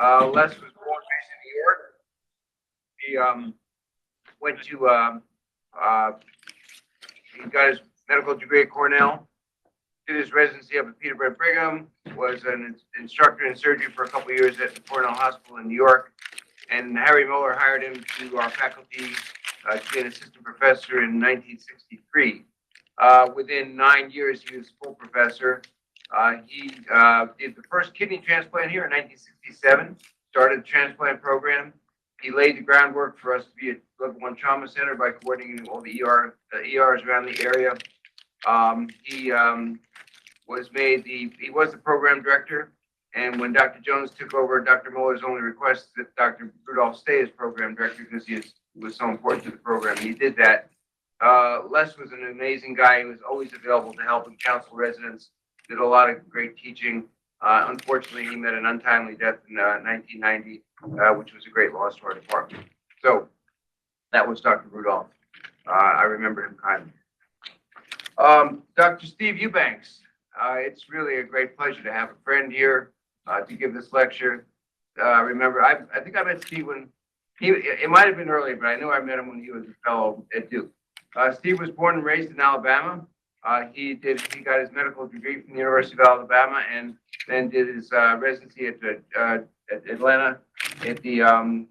Les was born based in New York. He went to he got his medical degree at Cornell, did his residency up at Peterborough Brigham, was an instructor in surgery for a couple of years at the Cornell Hospital in New York, and Harry Muller hired him to our faculty to be an assistant professor in 1963. Within 9 years, he was full professor. He did the first kidney transplant here in 1967, started the transplant program. He laid the groundwork for us to be a level 1 trauma center by coordinating all the ERs around the area. He was the program director, and when Dr. Jones took over, Dr. Muller's only request that Dr. Rudolph stay as program director because he was so important to the program. He did that. Les was an amazing guy. He was always available to help and counsel residents, did a lot of great teaching. Unfortunately, he met an untimely death in 1990, which was a great loss to our department. So that was Dr. Rudolph. I remember him kindly. Dr. Steve Eubanks. It's really a great pleasure to have a friend here to give this lecture. Remember, I think I met Steve when it might have been earlier, but I know I met him when he was a fellow at Duke. Steve was born and raised in Alabama. He got his medical degree from the University of Alabama and then did his residency at Atlanta at the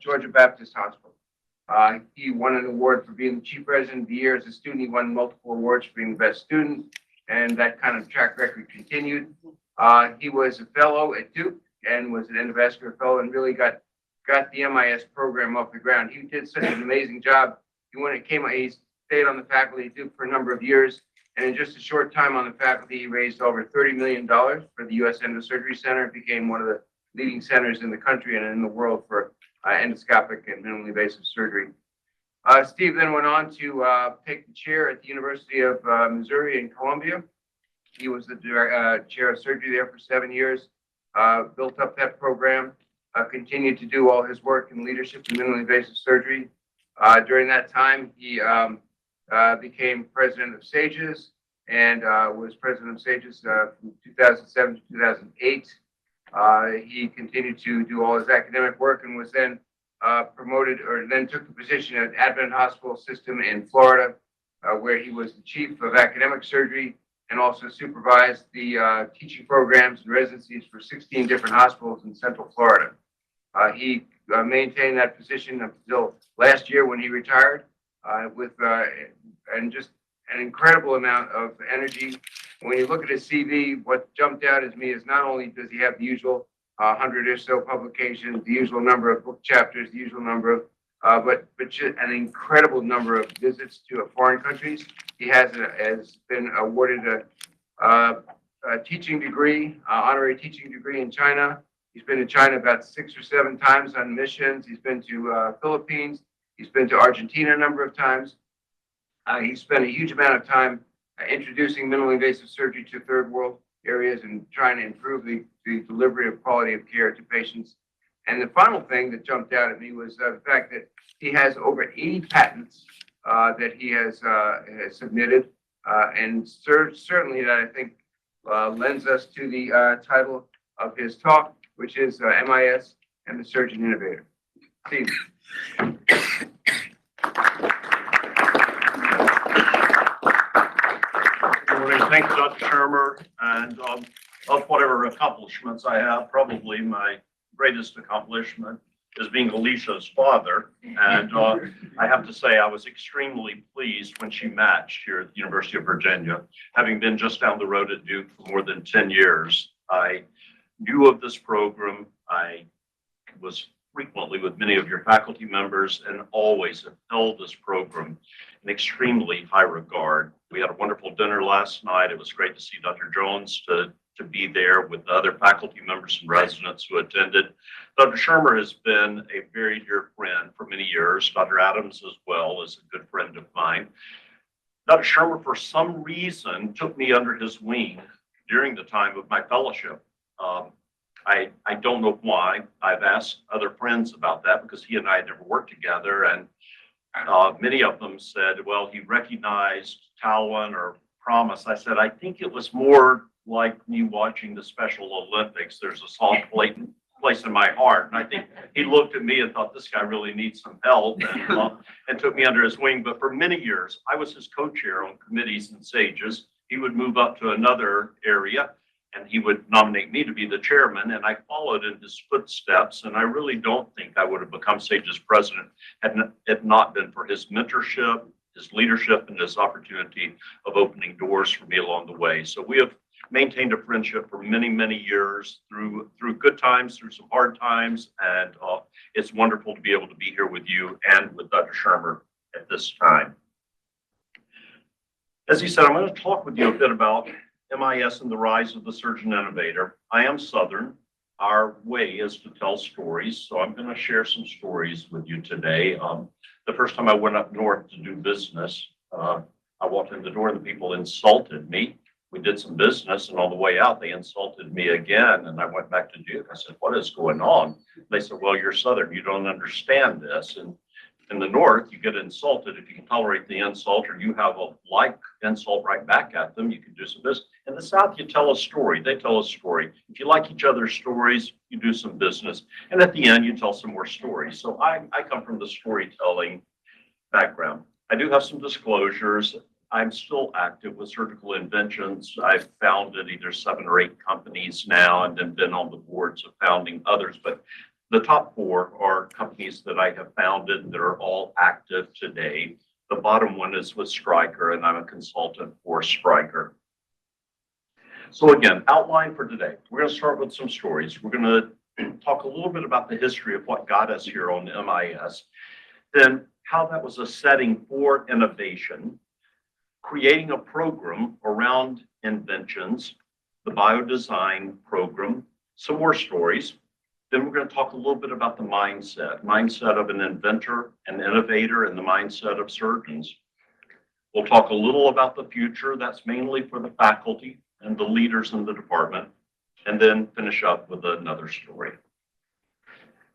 Georgia Baptist Hospital. He won an award for being the chief resident of the year as a student. He won multiple awards for being the best student, and that kind of track record continued. He was a fellow at Duke and was an endovascular fellow and really got the MIS program off the ground. He did such an amazing job. He stayed on the faculty at Duke for a number of years, and in just a short time on the faculty, he raised over $30 million for the U.S. Endosurgery Center. It became one of the leading centers in the country and in the world for endoscopic and minimally invasive surgery. Steve then went on to take the chair at the University of Missouri in Columbia. He was the chair of surgery there for 7 years, built up that program, continued to do all his work in leadership in minimally invasive surgery. During that time, he became president of SAGES and was president of SAGES from 2007 to 2008. He continued to do all his academic work and was then promoted, or then took the position at Advent Hospital System in Florida, where he was the chief of academic surgery and also supervised the teaching programs and residencies for 16 different hospitals in Central Florida. He maintained that position until last year when he retired with and just an incredible amount of energy. When you look at his CV, what jumped out at me is not only does he have the usual 100 or so publications, the usual number of book chapters, the usual number of, but just an incredible number of visits to foreign countries. He has been awarded a teaching degree, honorary teaching degree in China. He's been to China about 6 or 7 times on missions. He's been to Philippines. He's been to Argentina a number of times. He spent a huge amount of time introducing minimally invasive surgery to third world areas and trying to improve the delivery of quality of care to patients. And the final thing that jumped out at me was the fact that he has over 80 patents that he has submitted. And certainly that I think lends us to the title of his talk, which is MIS and the Surgeon Innovator. Steve. Good morning. Thank you, Dr. Shermer. And of whatever accomplishments I have, probably my greatest accomplishment is being Alicia's father. And I have to say, I was extremely pleased when she matched here at the University of Virginia. Having been just down the road at Duke for more than 10 years, I knew of this program. I was frequently with many of your faculty members and always have held this program in extremely high regard. We had a wonderful dinner last night. It was great to see Dr. Jones to be there with the other faculty members and residents who attended. Dr. Shermer has been a very dear friend for many years. Dr. Adams as well is a good friend of mine. Dr. Shermer, for some reason, took me under his wing during the time of my fellowship. I don't know why. I've asked other friends about that because he and I had never worked together, and many of them said, well, he recognized talent or promise. I said, I think it was more like me watching the Special Olympics. There's a soft place in my heart. And I think he looked at me and thought, this guy really needs some help, and took me under his wing. But for many years, I was his co-chair on committees and SAGES. He would move up to another area and he would nominate me to be the chairman, and I followed in his footsteps. And I really don't think I would have become SAGES president had it not been for his mentorship, his leadership, and his opportunity of opening doors for me along the way. So we have maintained a friendship for many, many years through good times, through some hard times, and it's wonderful to be able to be here with you and with Dr. Shermer at this time. As he said, I'm going to talk with you a bit about MIS and the rise of the surgeon innovator. I am Southern. Our way is to tell stories, so I'm going to share some stories with you today. The first time I went up north to do business, I walked in the door and the people insulted me. We did some business, and on the way out, they insulted me again. And I went back to Duke. I said, what is going on? They said, well, you're Southern. You don't understand this. And in the North, you get insulted. If you can tolerate the insult or you have a like insult right back at them, you can do some business. In the South, you tell a story. They tell a story. If you like each other's stories, you do some business. And at the end, you tell some more stories. So I come from the storytelling background. I do have some disclosures. I'm still active with Surgical Inventions. I've founded either 7 or 8 companies now and then been on the boards of founding others. But the top 4 are companies that I have founded that are all active today. The bottom one is with Stryker, and I'm a consultant for Stryker. So again, outline for today. We're going to start with some stories. We're going to talk a little bit about the history of what got us here on MIS, then how that was a setting for innovation, creating a program around inventions, the biodesign program, some more stories. Then we're going to talk a little bit about the mindset of an inventor, an innovator, and the mindset of surgeons. We'll talk a little about the future. That's mainly for the faculty and the leaders in the department, and then finish up with another story.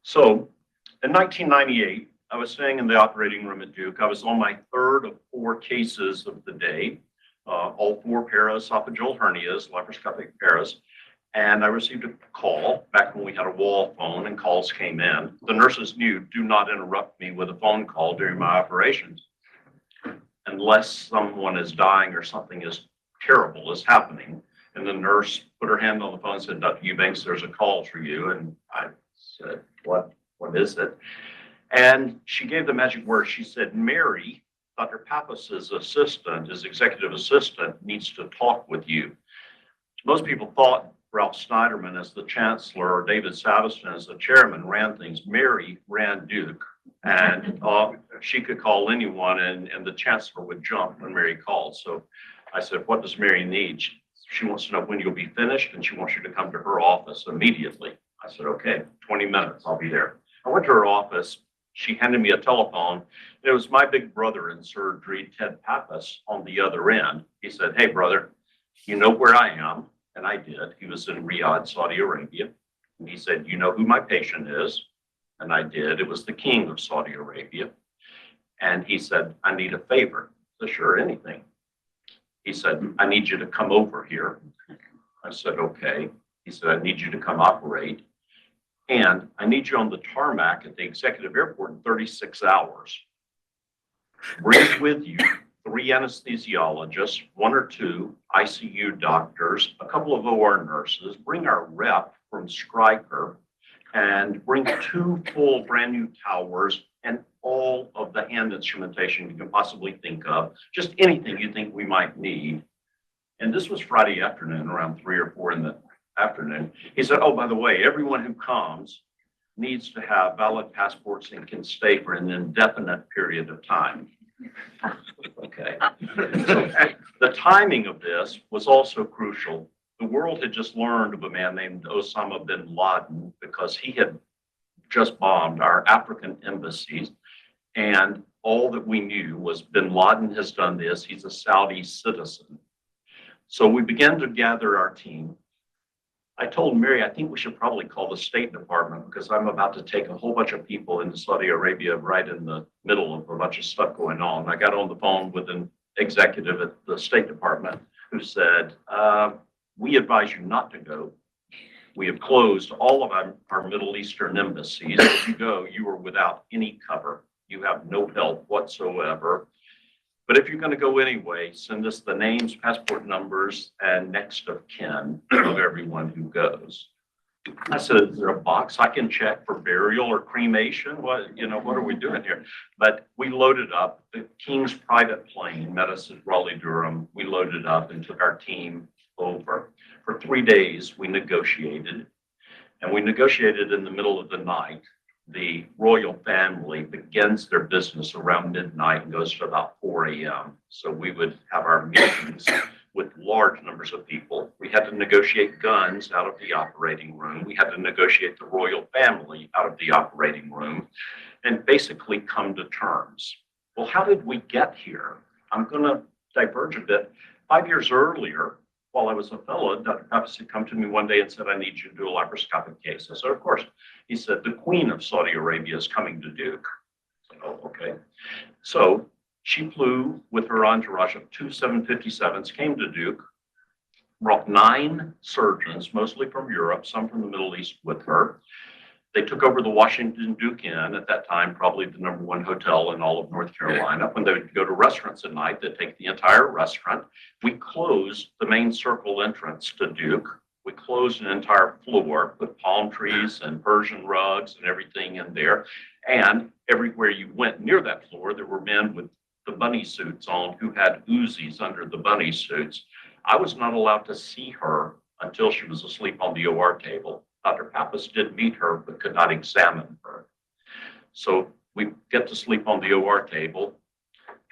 So in 1998, I was staying in the operating room at Duke. I was on my 3rd of 4 cases of the day, all 4 paraesophageal hernias, laparoscopic paras. And I received a call back when we had a wall phone and calls came in. The nurses knew, do not interrupt me with a phone call during my operations unless someone is dying or something is terrible is happening. And the nurse put her hand on the phone and said, Dr. Eubanks, there's a call for you. And I said, what is it? And she gave the magic word. She said, Mary, Dr. Pappas's assistant, his executive assistant, needs to talk with you. Most people thought Ralph Snyderman as the chancellor or David Savaston as the chairman ran things. Mary ran Duke, and she could call anyone, and the chancellor would jump when Mary called. So I said, what does Mary need? She wants to know when you'll be finished, and she wants you to come to her office immediately. I said, okay, 20 minutes, I'll be there. I went to her office. She handed me a telephone. It was my big brother in surgery, Ted Pappas, on the other end. He said, hey, brother, you know where I am? And I did. He was in Riyadh, Saudi Arabia. And he said, you know who my patient is? And I did. It was the king of Saudi Arabia. And he said, I need a favor. I said, sure, anything. He said, I need you to come over here. I said, okay. He said, I need you to come operate. And I need you on the tarmac at the executive airport in 36 hours. Bring with you 3 anesthesiologists, 1 or 2 ICU doctors, a couple of OR nurses, bring our rep from Stryker, and bring 2 full brand new towers and all of the hand instrumentation you can possibly think of, just anything you think we might need. And this was Friday afternoon, around 3 or 4 in the afternoon. He said, oh, by the way, everyone who comes needs to have valid passports and can stay for an indefinite period of time. Okay. So the timing of this was also crucial. The world had just learned of a man named Osama bin Laden because he had just bombed our African embassies. And all that we knew was bin Laden has done this. He's a Saudi citizen. So we began to gather our team. I told Mary, I think we should probably call the State Department because I'm about to take a whole bunch of people into Saudi Arabia right in the middle of a bunch of stuff going on. I got on the phone with an executive at the State Department who said, we advise you not to go. We have closed all of our Middle Eastern embassies. If you go, you are without any cover. You have no help whatsoever. But if you're going to go anyway, send us the names, passport numbers, and next of kin of everyone who goes. I said, is there a box I can check for burial or cremation? What are we doing here? But we loaded up. The King's private plane met us at Raleigh, Durham. We loaded up and took our team over. For 3 days, we negotiated, and we negotiated in the middle of the night. The royal family begins their business around midnight and goes to about 4 a.m. So we would have our meetings with large numbers of people. We had to negotiate guns out of the operating room. We had to negotiate the royal family out of the operating room and basically come to terms. Well, how did we get here? I'm going to diverge a bit. 5 years earlier, while I was a fellow, Dr. Pappas had come to me one day and said, I need you to do a laparoscopic case. I said, of course. He said, the Queen of Saudi Arabia is coming to Duke. I said, oh, okay. So she flew with her entourage of 2 757s, came to Duke, brought 9 surgeons, mostly from Europe, some from the Middle East with her. They took over the Washington Duke Inn, at that time, probably the #1 hotel in all of North Carolina. When they would go to restaurants at night, they'd take the entire restaurant. We closed the main circle entrance to Duke. We closed an entire floor, put palm trees and Persian rugs and everything in there. And everywhere you went near that floor, there were men with the bunny suits on who had Uzis under the bunny suits. I was not allowed to see her until she was asleep on the OR table. Dr. Pappas did meet her, but could not examine her. So we get to sleep on the OR table.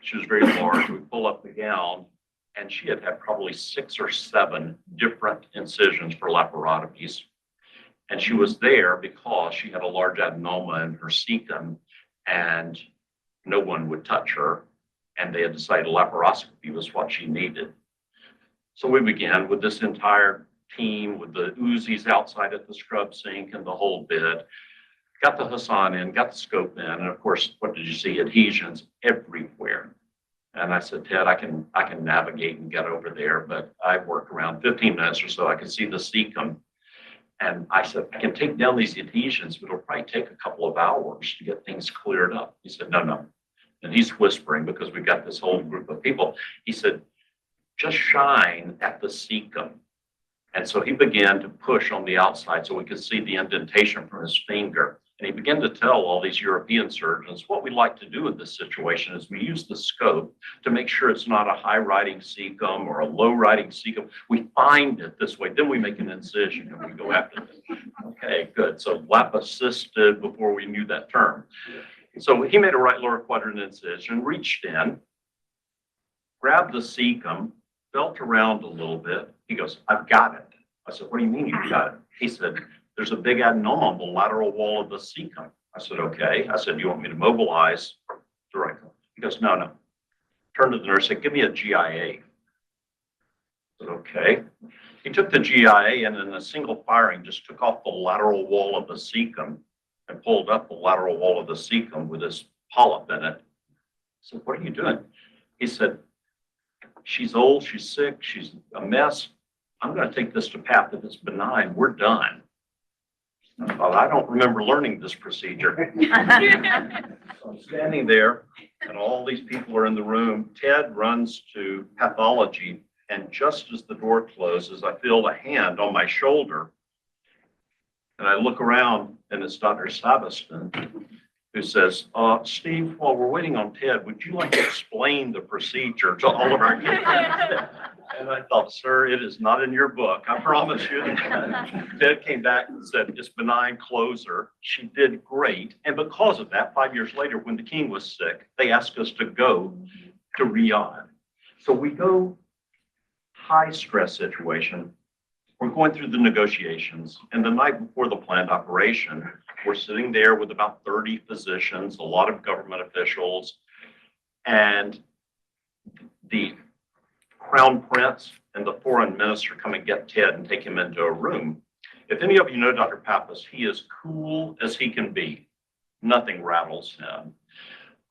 She was very large. We pull up the gown, and she had had probably 6 or 7 different incisions for laparotomies. And she was there because she had a large adenoma in her cecum, and no one would touch her. And they had decided laparoscopy was what she needed. So we began with this entire team with the Uzis outside at the scrub sink and the whole bit. Got the Hassan in, got the scope in, and of course, what did you see? Adhesions everywhere. And I said, Ted, I can navigate and get over there, but I worked around 15 minutes or so. I could see the cecum. And I said, I can take down these adhesions, but it'll probably take a couple of hours to get things cleared up. He said, no. And he's whispering because we've got this whole group of people. He said, just shine at the cecum. And so he began to push on the outside so we could see the indentation from his finger. And he began to tell all these European surgeons, what we like to do in this situation is we use the scope to make sure it's not a high-riding cecum or a low-riding cecum. We find it this way, then we make an incision and we go after it. Okay, good. So lap assisted before we knew that term. So he made a right lower quadrant incision, reached in, grabbed the cecum, felt around a little bit. He goes, I've got it. I said, what do you mean you've got it? He said, there's a big adenoma on the lateral wall of the cecum. I said, okay. I said, do you want me to mobilize the right? He goes, no. Turned to the nurse, said, give me a GIA. I said, okay. He took the GIA and in a single firing just took off the lateral wall of the cecum and pulled up the lateral wall of the cecum with this polyp in it. I said, what are you doing? He said, she's old, she's sick, she's a mess. I'm going to take this to PAP. If it's benign, we're done. I thought, I don't remember learning this procedure. So I'm standing there, and all these people are in the room. Ted runs to pathology, and just as the door closes, I feel a hand on my shoulder. And I look around, and it's Dr. Savaston, who says, Steve, while we're waiting on Ted, would you like to explain the procedure to all of our kids? And I thought, sir, it is not in your book. I promise you. Ted came back and said, it's benign, close her. She did great. And because of that, 5 years later, when the king was sick, they asked us to go to Riyadh. So we go high stress situation. We're going through the negotiations. And the night before the planned operation, we're sitting there with about 30 physicians, a lot of government officials, and the crown prince and the foreign minister come and get Ted and take him into a room. If any of you know Dr. Pappas, he is cool as he can be. Nothing rattles him.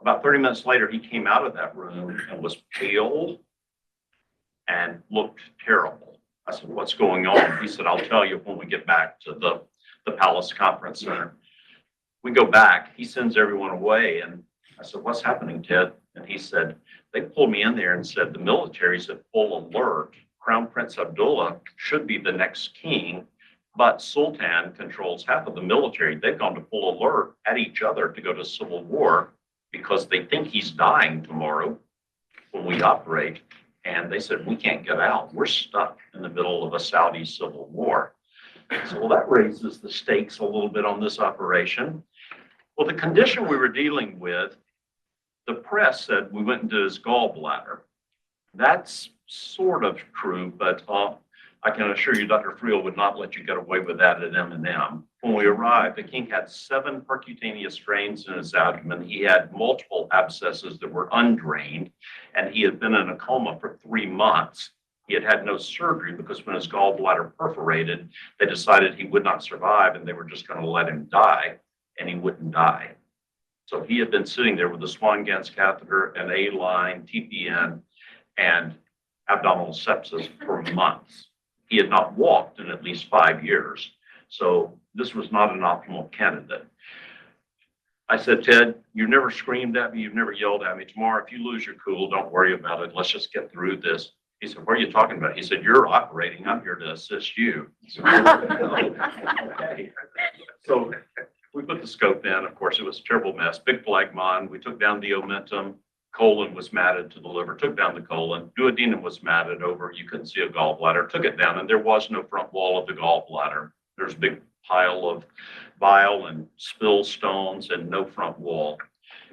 About 30 minutes later, he came out of that room and was pale and looked terrible. I said, what's going on? He said, I'll tell you when we get back to the Palace Conference Center. We go back, he sends everyone away. And I said, what's happening, Ted? And he said, they pulled me in there and said, the military's at full alert. Crown Prince Abdullah should be the next king, but Sultan controls half of the military. They've gone to full alert at each other to go to civil war because they think he's dying tomorrow when we operate. And they said, we can't get out. We're stuck in the middle of a Saudi civil war. So well, that raises the stakes a little bit on this operation. Well, the condition we were dealing with, the press said we went into his gallbladder. That's sort of true, but I can assure you Dr. Friel would not let you get away with that at M&M. When we arrived, the king had 7 percutaneous drains in his abdomen. He had multiple abscesses that were undrained, and he had been in a coma for 3 months. He had had no surgery because when his gallbladder perforated, they decided he would not survive and they were just going to let him die, and he wouldn't die. So he had been sitting there with a Swan-Ganz catheter, an A-line, TPN, and abdominal sepsis for months. He had not walked in at least 5 years. So this was not an optimal candidate. I said, Ted, you've never screamed at me. You've never yelled at me. Tomorrow, if you lose your cool, don't worry about it. Let's just get through this. He said, what are you talking about? He said, you're operating. I'm here to assist you. So, okay. So we put the scope in. Of course, it was a terrible mess. Big phlegmon. We took down the omentum. Colon was matted to the liver, took down the colon. Duodenum was matted over. You couldn't see a gallbladder, took it down, and there was no front wall of the gallbladder. There's a big pile of bile and spill stones and no front wall.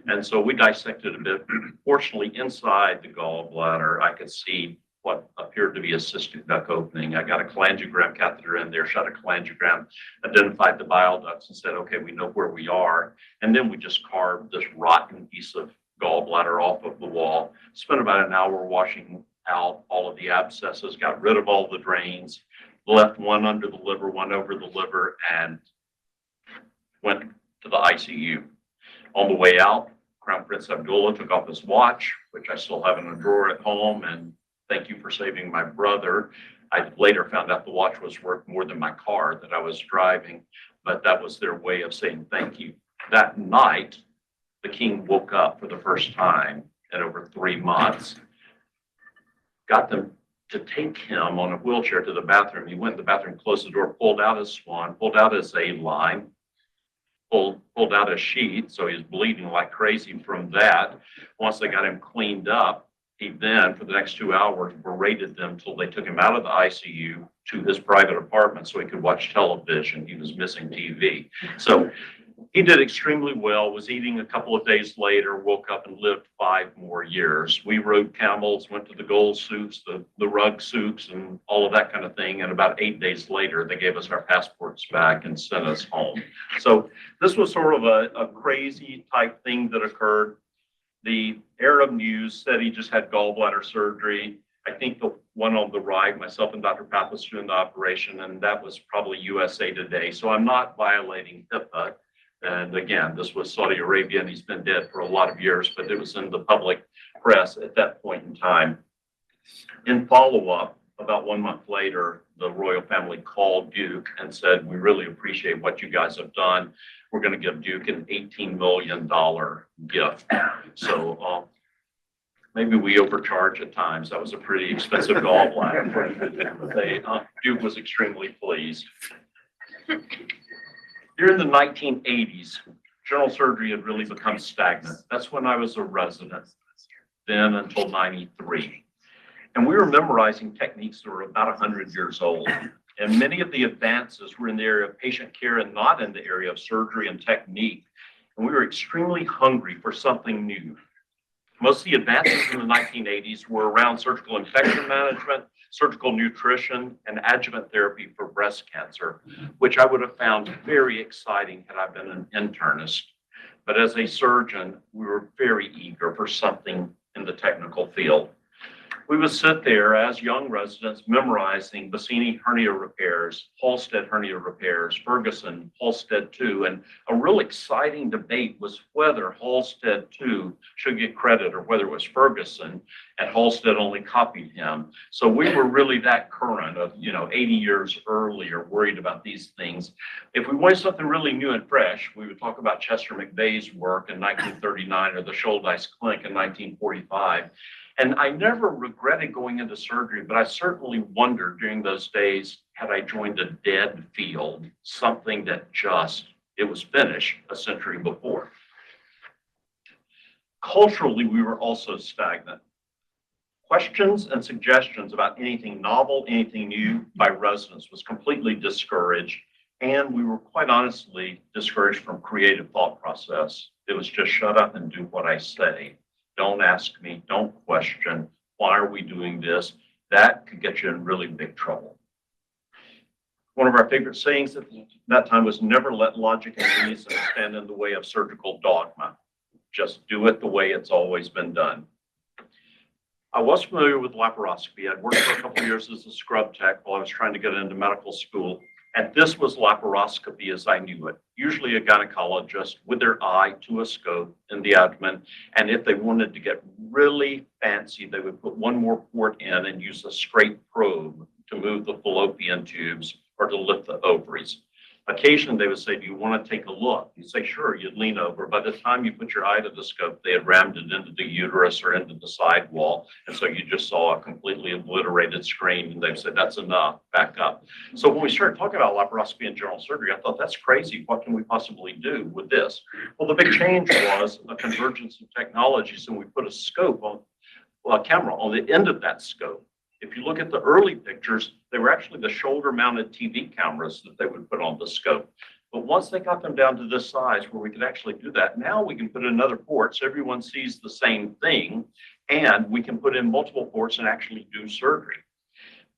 And so we dissected a bit. Fortunately, inside the gallbladder, I could see what appeared to be a cystic duct opening. I got a cholangiogram catheter in there, shot a cholangiogram, identified the bile ducts and said, okay, we know where we are. And then we just carved this rotten piece of gallbladder off of the wall, spent about an hour washing out all of the abscesses, got rid of all the drains, left one under the liver, one over the liver, and went to the ICU. On the way out, Crown Prince Abdullah took off his watch, which I still have in a drawer at home, and thank you for saving my brother. I later found out the watch was worth more than my car that I was driving, but that was their way of saying thank you. That night, the king woke up for the first time in over 3 months, got them to take him on a wheelchair to the bathroom. He went to the bathroom, closed the door, pulled out his Swan, pulled out his A-line, pulled out a sheet, so he was bleeding like crazy from that. Once they got him cleaned up, he then, for the next 2 hours, berated them until they took him out of the ICU to his private apartment so he could watch television. He was missing TV. So he did extremely well, was eating a couple of days later, woke up and lived 5 more years. We rode camels, went to the gold souks, the rug souks, and all of that kind of thing. And about 8 days later, they gave us our passports back and sent us home. So this was sort of a crazy type thing that occurred. The Arab News said he just had gallbladder surgery. I think the one on the right, myself and Dr. Pappas doing the operation, and that was probably USA Today. So I'm not violating HIPAA. And again, this was Saudi Arabia, and he's been dead for a lot of years, but it was in the public press at that point in time. In follow-up, about 1 month later, the royal family called Duke and said, we really appreciate what you guys have done. We're going to give Duke an $18 million gift. So maybe we overcharge at times. That was a pretty expensive gallbladder. Duke was extremely pleased. During the 1980s, general surgery had really become stagnant. That's when I was a resident, then until 93. And we were memorizing techniques that were about 100 years old. And many of the advances were in the area of patient care and not in the area of surgery and technique. And we were extremely hungry for something new. Most of the advances in the 1980s were around surgical infection management, surgical nutrition, and adjuvant therapy for breast cancer, which I would have found very exciting had I been an internist. But as a surgeon, we were very eager for something in the technical field. We would sit there as young residents memorizing Bassini hernia repairs, Halstead hernia repairs, Ferguson, Halstead 2, and a real exciting debate was whether Halstead 2 should get credit or whether it was Ferguson, and Halstead only copied him. So we were really that current of, 80 years earlier, worried about these things. If we wanted something really new and fresh, we would talk about Chester McVeigh's work in 1939 or the Shouldice Clinic in 1945. And I never regretted going into surgery, but I certainly wondered during those days, had I joined a dead field, something that it was finished a century before. Culturally, we were also stagnant. Questions and suggestions about anything novel, anything new by residents was completely discouraged. And we were quite honestly discouraged from creative thought process. It was just shut up and do what I say. Don't ask me, don't question, why are we doing this? That could get you in really big trouble. One of our favorite sayings at that time was never let logic and reason stand in the way of surgical dogma. Just do it the way it's always been done. I was familiar with laparoscopy. I'd worked for a couple of years as a scrub tech while I was trying to get into medical school. And this was laparoscopy as I knew it. Usually a gynecologist with their eye to a scope in the abdomen. And if they wanted to get really fancy, they would put one more port in and use a straight probe to move the fallopian tubes or to lift the ovaries. Occasionally they would say, do you want to take a look? You'd say, sure, you'd lean over. By the time you put your eye to the scope, they had rammed it into the uterus or into the sidewall. And so you just saw a completely obliterated screen and they said, that's enough, back up. So when we started talking about laparoscopy and general surgery, I thought, that's crazy. What can we possibly do with this? Well, the big change was a convergence of technologies, and we put a camera on the end of that scope. If you look at the early pictures, they were actually the shoulder-mounted TV cameras that they would put on the scope. But once they got them down to this size where we could actually do that, now we can put in another port so everyone sees the same thing, and we can put in multiple ports and actually do surgery.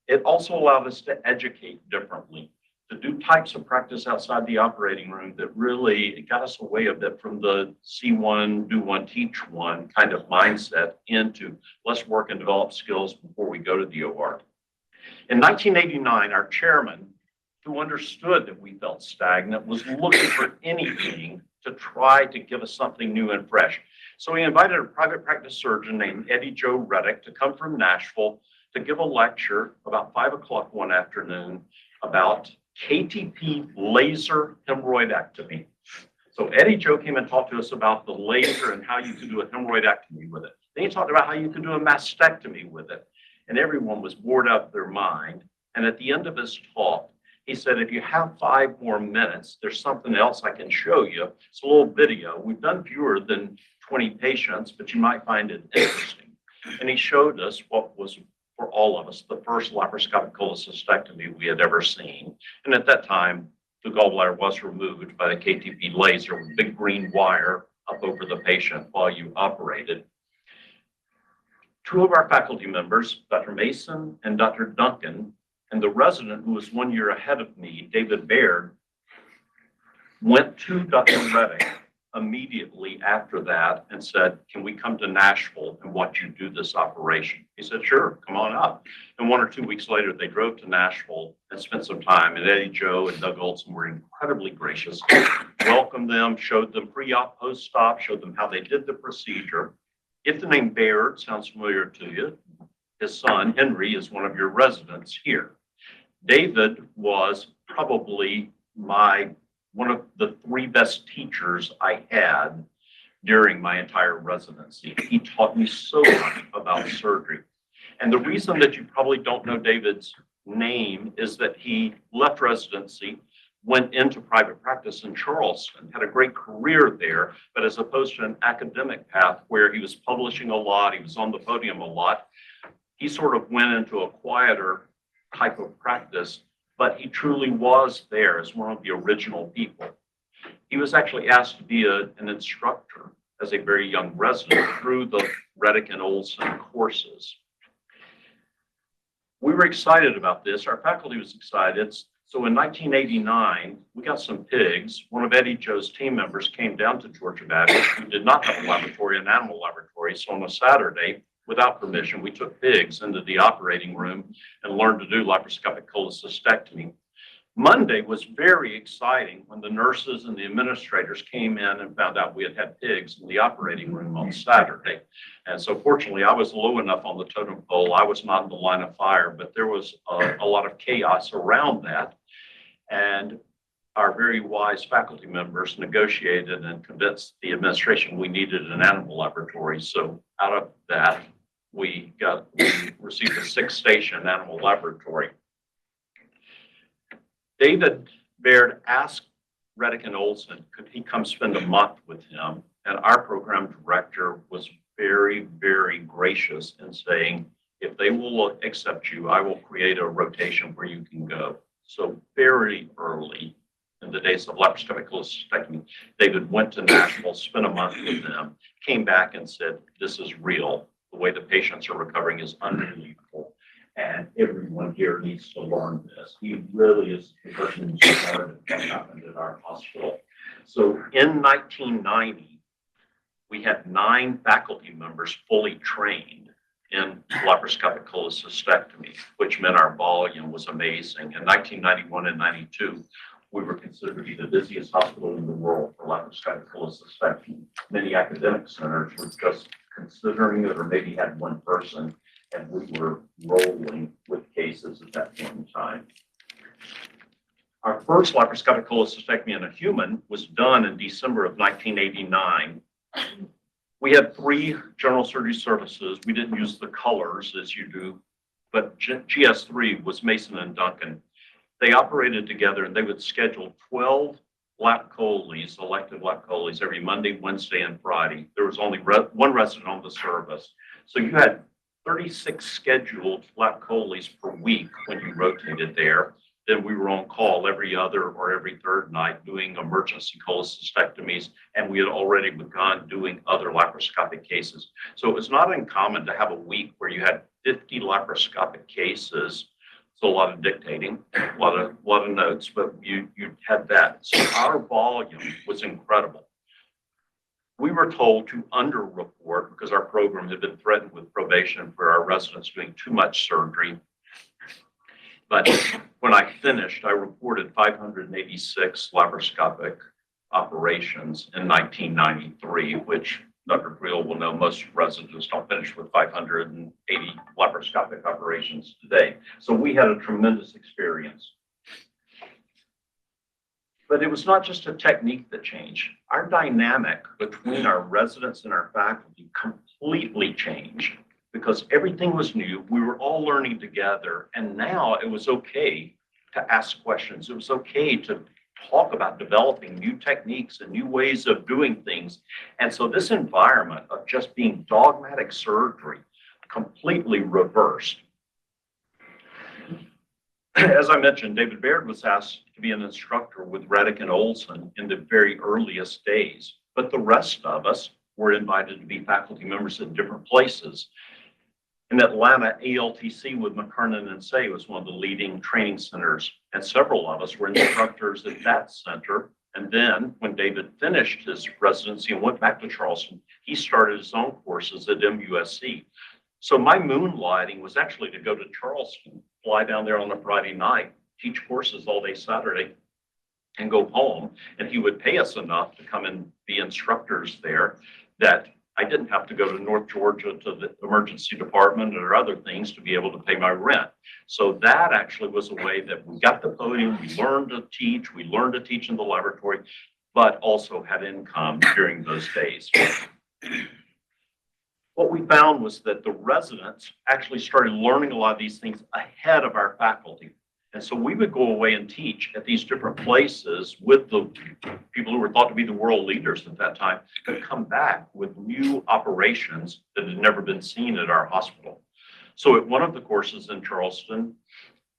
It also allowed us to educate differently, to do types of practice outside the operating room that really got us away a bit from the see one, do one, teach one kind of mindset into let's work and develop skills before we go to the OR. In 1989, our chairman, who understood that we felt stagnant, was looking for anything to try to give us something new and fresh. So he invited a private practice surgeon named Eddie Joe Reddick to come from Nashville to give a lecture about 5 o'clock one afternoon about KTP laser hemorrhoidectomy. So Eddie Joe came and talked to us about the laser and how you could do a hemorrhoidectomy with it. Then he talked about how you could do a mastectomy with it. And everyone was bored out of their mind. And at the end of his talk, he said, if you have 5 more minutes, there's something else I can show you. It's a little video. We've done fewer than 20 patients, but you might find it interesting. And he showed us what was, for all of us, the first laparoscopic cholecystectomy we had ever seen. And at that time, the gallbladder was removed by the KTP laser with big green wire up over the patient while you operated. 2 of our faculty members, Dr. Mason and Dr. Duncan, and the resident who was 1 year ahead of me, David Baird, went to Dr. Reddick immediately after that and said, can we come to Nashville and watch you do this operation? He said, sure, come on up. And 1 or 2 weeks later, they drove to Nashville and spent some time. And Eddie Joe and Doug Olson were incredibly gracious, welcomed them, showed them pre-op, post-op, showed them how they did the procedure. If the name Baird sounds familiar to you, his son, Henry, is one of your residents here. David was probably one of the 3 best teachers I had during my entire residency. He taught me so much about surgery. And the reason that you probably don't know David's name is that he left residency, went into private practice in Charleston, had a great career there, but as opposed to an academic path where he was publishing a lot, he was on the podium a lot, he sort of went into a quieter type of practice, but he truly was there as one of the original people. He was actually asked to be an instructor as a very young resident through the Reddick and Olson courses. We were excited about this. Our faculty was excited. So in 1989, we got some pigs. One of Eddie Joe's team members came down to Georgia Baptist, who did not have a laboratory, an animal laboratory. So on a Saturday, without permission, we took pigs into the operating room and learned to do laparoscopic cholecystectomy. Monday was very exciting when the nurses and the administrators came in and found out we had had pigs in the operating room on Saturday. And so fortunately, I was low enough on the totem pole. I was not in the line of fire, but there was a lot of chaos around that. And our very wise faculty members negotiated and convinced the administration we needed an animal laboratory. So out of that, we received a 6-station animal laboratory. David Baird asked Reddick and Olson, could he come spend a month with him? And our program director was very, very gracious in saying, if they will accept you, I will create a rotation where you can go. So very early in the days of laparoscopic cholecystectomy, David went to Nashville, spent a month with them, came back and said, this is real. The way the patients are recovering is unbelievable. And everyone here needs to learn this. He really is the person who started what happened at our hospital. So in 1990, we had 9 faculty members fully trained in laparoscopic cholecystectomy, which meant our volume was amazing. In 1991 and 92, we were considered to be the busiest hospital in the world for laparoscopic cholecystectomy. Many academic centers were just considering it or maybe had one person, and we were rolling with cases at that point in time. Our first laparoscopic cholecystectomy in a human was done in December of 1989. We had 3 general surgery services. We didn't use the colors as you do, but GS3 was Mason and Duncan. They operated together and they would schedule 12 lap choles, elective lap choles, every Monday, Wednesday, and Friday. There was only one resident on the service. So you had 36 scheduled lap choles per week when you rotated there. Then we were on call every other or every third night doing emergency cholecystectomies, and we had already begun doing other laparoscopic cases. So it was not uncommon to have a week where you had 50 laparoscopic cases. So a lot of dictating, a lot of notes, but you had that. So our volume was incredible. We were told to underreport because our program had been threatened with probation for our residents doing too much surgery. But when I finished, I reported 586 laparoscopic operations in 1993, which Dr. Creel will know most residents don't finish with 580 laparoscopic operations today. So we had a tremendous experience. But it was not just a technique that changed. Our dynamic between our residents and our faculty completely changed because everything was new. We were all learning together. And now it was okay to ask questions. It was okay to talk about developing new techniques and new ways of doing things. And so this environment of just being dogmatic surgery completely reversed. As I mentioned, David Baird was asked to be an instructor with Reddick and Olson in the very earliest days, but the rest of us were invited to be faculty members in different places. In Atlanta, ALTC with McKernan and Say was one of the leading training centers, and several of us were instructors at that center. And then when David finished his residency and went back to Charleston, he started his own courses at MUSC. So my moonlighting was actually to go to Charleston, fly down there on a Friday night, teach courses all day Saturday, and go home. And he would pay us enough to come and be instructors there that I didn't have to go to North Georgia to the emergency department or other things to be able to pay my rent. So that actually was a way that we got the podium, we learned to teach in the laboratory, but also had income during those days. What we found was that the residents actually started learning a lot of these things ahead of our faculty. And so we would go away and teach at these different places with the people who were thought to be the world leaders at that time, but come back with new operations that had never been seen at our hospital. So at one of the courses in Charleston,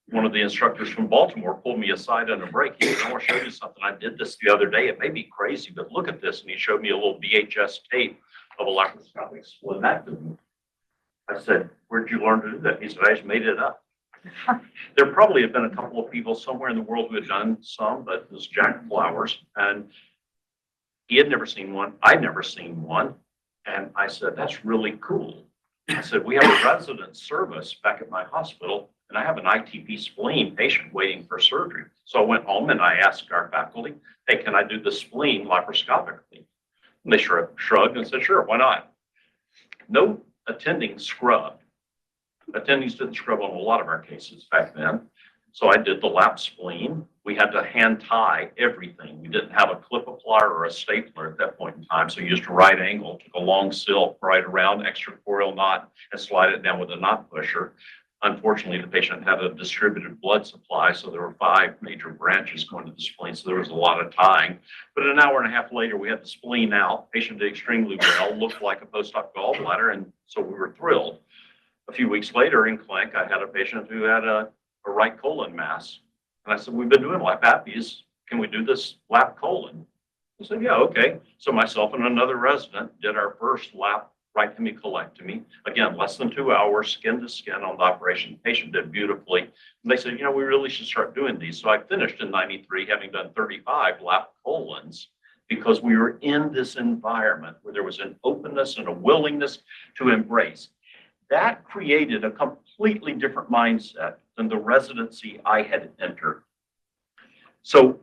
one of the instructors from Baltimore pulled me aside on a break. He said, I want to show you something. I did this the other day. It may be crazy, but look at this. And he showed me a little VHS tape of a laparoscopic splenectomy. I said, where'd you learn to do that? He said, I just made it up. There probably have been a couple of people somewhere in the world who had done some, but it was Jack Flowers, and he had never seen one. I'd never seen one. And I said, that's really cool. I said, we have a resident service back at my hospital, and I have an ITP spleen patient waiting for surgery. So I went home and I asked our faculty, hey, can I do the spleen laparoscopically? And they shrugged and said, sure, why not? No attending scrubbed. Attendings didn't scrub on a lot of our cases back then. So I did the lap spleen. We had to hand tie everything. We didn't have a clip applier or a stapler at that point in time. So I used a right angle, took a long silk right around, extracorporeal knot, and slide it down with a knot pusher. Unfortunately, the patient had a distributed blood supply, so there were 5 major branches going to the spleen, so there was a lot of tying. But an hour and a half later, we had the spleen out. Patient did extremely well, looked like a post-op gallbladder, and so we were thrilled. A few weeks later in clinic, I had a patient who had a right colon mass. And I said, we've been doing lap appies. Can we do this lap colon? He said, yeah, okay. So myself and another resident did our first lap right hemicolectomy. Again, less than 2 hours, skin to skin on the operation. The patient did beautifully. And they said, you know, we really should start doing these. So I finished in 93, having done 35 lap colons, because we were in this environment where there was an openness and a willingness to embrace. That created a completely different mindset than the residency I had entered. So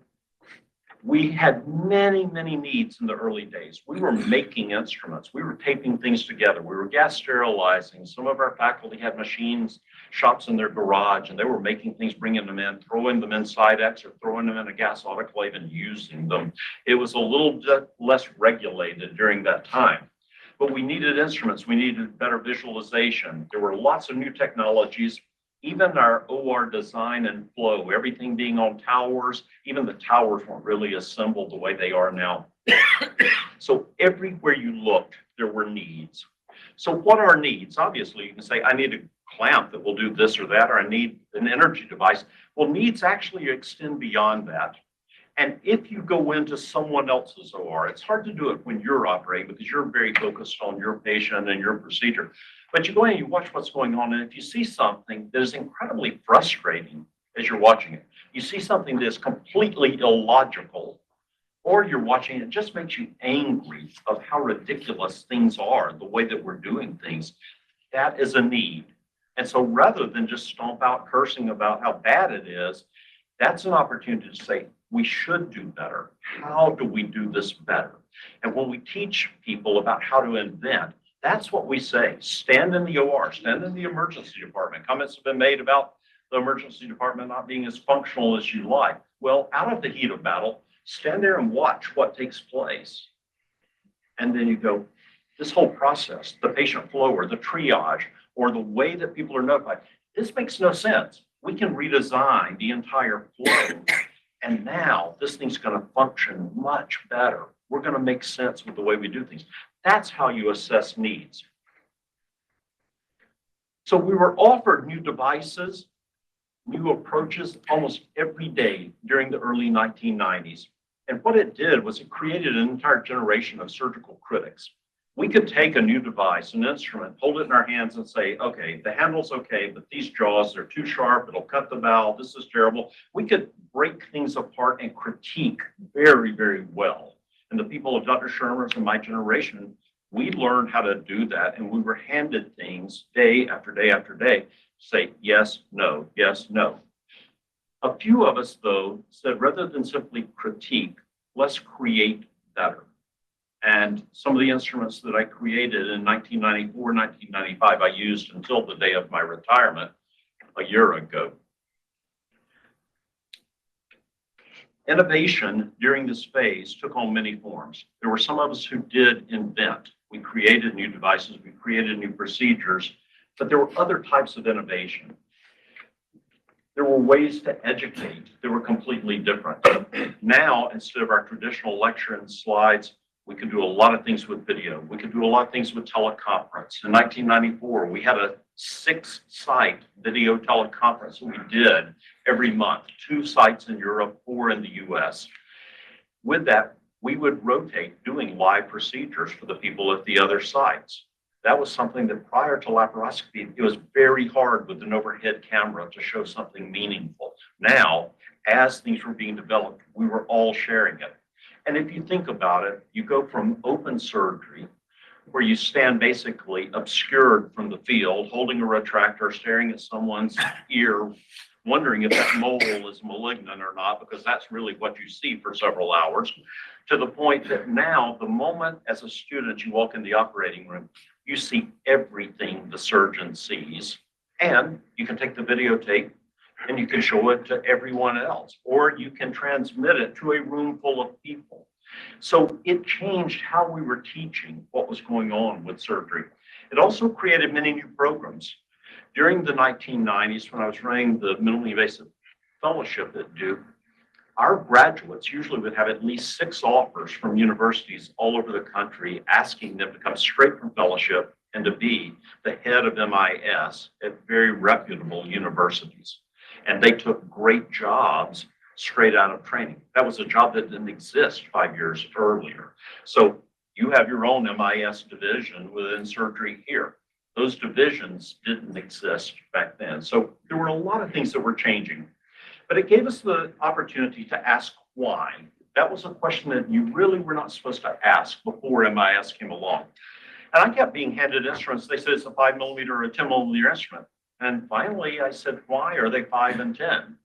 we had many, many needs in the early days. We were making instruments. We were taping things together. We were gas sterilizing. Some of our faculty had machines, shops in their garage, and they were making things, bringing them in, throwing them inside X or throwing them in a gas autoclave and using them. It was a little bit less regulated during that time. But we needed instruments. We needed better visualization. There were lots of new technologies, even our OR design and flow, everything being on towers. Even the towers weren't really assembled the way they are now. So everywhere you looked, there were needs. So what are needs? Obviously, you can say, I need a clamp that will do this or that, or I need an energy device. Well, needs actually extend beyond that. And if you go into someone else's OR, it's hard to do it when you're operating because you're very focused on your patient and your procedure. But you go in and you watch what's going on. And if you see something that is incredibly frustrating as you're watching it, you see something that is completely illogical, or you're watching it just makes you angry of how ridiculous things are, the way that we're doing things, that is a need. And so rather than just stomp out cursing about how bad it is, that's an opportunity to say, we should do better. How do we do this better? And when we teach people about how to invent, that's what we say. Stand in the OR, stand in the emergency department. Comments have been made about the emergency department not being as functional as you like. Well, out of the heat of battle, stand there and watch what takes place. And then you go, this whole process, the patient flow or the triage or the way that people are notified, this makes no sense. We can redesign the entire flow. And now this thing's going to function much better. We're going to make sense with the way we do things. That's how you assess needs. So we were offered new devices, new approaches almost every day during the early 1990s. And what it did was it created an entire generation of surgical critics. We could take a new device, an instrument, hold it in our hands and say, okay, the handle's okay, but these jaws, they're too sharp, it'll cut the valve, this is terrible. We could break things apart and critique very, very well. And the people of Dr. Shermer's and my generation, we learned how to do that, and we were handed things day after day after day, say yes, no, yes, no. A few of us, though, said rather than simply critique, let's create better. And some of the instruments that I created in 1994, 1995, I used until the day of my retirement a year ago. Innovation during this phase took on many forms. There were some of us who did invent. We created new devices, we created new procedures, but there were other types of innovation. There were ways to educate that were completely different. Now, instead of our traditional lecture and slides, we could do a lot of things with video. We could do a lot of things with teleconference. In 1994, we had a 6-site video teleconference that we did every month, 2 sites in Europe, 4 in the US. With that, we would rotate doing live procedures for the people at the other sites. That was something that prior to laparoscopy, it was very hard with an overhead camera to show something meaningful. Now, as things were being developed, we were all sharing it. And if you think about it, you go from open surgery where you stand basically obscured from the field, holding a retractor, staring at someone's ear, wondering if that mole is malignant or not, because that's really what you see for several hours, to the point that now, the moment as a student you walk in the operating room, you see everything the surgeon sees. And you can take the videotape and you can show it to everyone else, or you can transmit it to a room full of people. So it changed how we were teaching what was going on with surgery. It also created many new programs. During the 1990s, when I was running the minimally invasive fellowship at Duke, our graduates usually would have at least 6 offers from universities all over the country asking them to come straight from fellowship and to be the head of MIS at very reputable universities. And they took great jobs straight out of training. That was a job that didn't exist 5 years earlier. So you have your own MIS division within surgery here. Those divisions didn't exist back then. So there were a lot of things that were changing, but it gave us the opportunity to ask why. That was a question that you really were not supposed to ask before MIS came along. And I kept being handed instruments. They said it's a 5 millimeter or a 10 millimeter instrument. And finally I said, why are they 5 and 10?